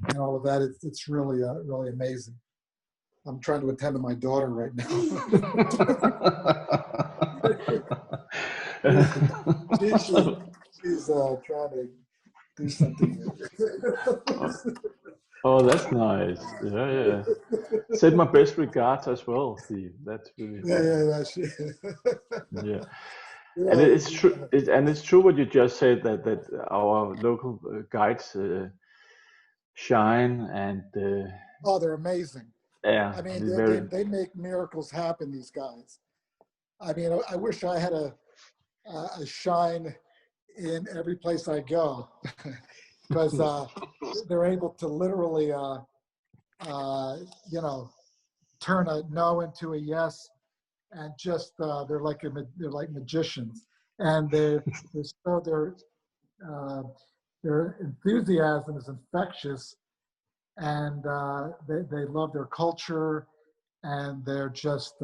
and all of that. It's really really amazing. I'm trying to attend to my daughter right now. she's trying to do something. Oh, that's nice. Yeah. Send my best regards as well, Steve. That's really yeah. And it's true. It's true what you just said, that our local guides shine and. Oh, they're amazing. Yeah, I mean, they make miracles happen. These guys. I mean, I wish I had a shine in every place I go, because they're able to literally, turn a no into a yes, and just they're like magicians, and their enthusiasm is infectious, and they love their culture, and they're just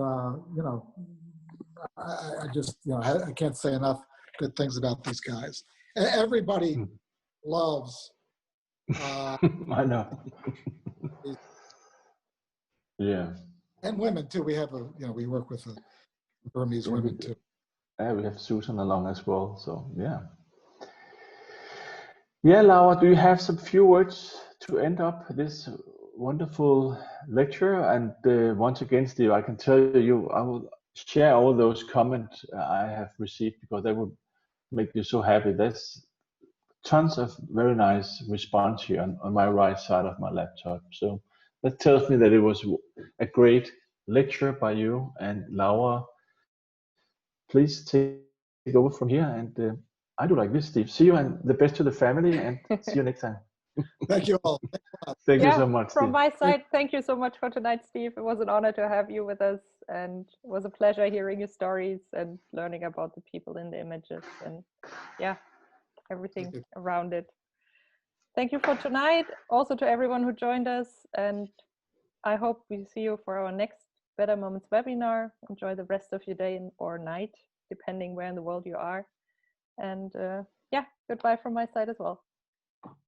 I just I can't say enough good things about these guys. Everybody loves. I know. Yeah. And women too. We have we work with Burmese women too. Yeah, we have Susan along as well. So yeah. Yeah, Laura, do you have some few words to end up this wonderful lecture? And once again, Steve, I can tell you, I will share all those comments I have received, because they would make you so happy. There's tons of very nice response here on my right side of my laptop. So that tells me that it was a great lecture by you. And Laura, please take over from here. And I do like this, Steve. See you, and the best to the family, and see you next time. Thank you all. Thank you so much, from Steve. my side, thank you so much for tonight, Steve. It was an honor to have you with us, and it was a pleasure hearing your stories and learning about the people in the images, and everything around it. Thank you for tonight, also to everyone who joined us, and I hope we see you for our next Better Moments webinar. Enjoy the rest of your day or night, depending where in the world you are. And goodbye from my side as well.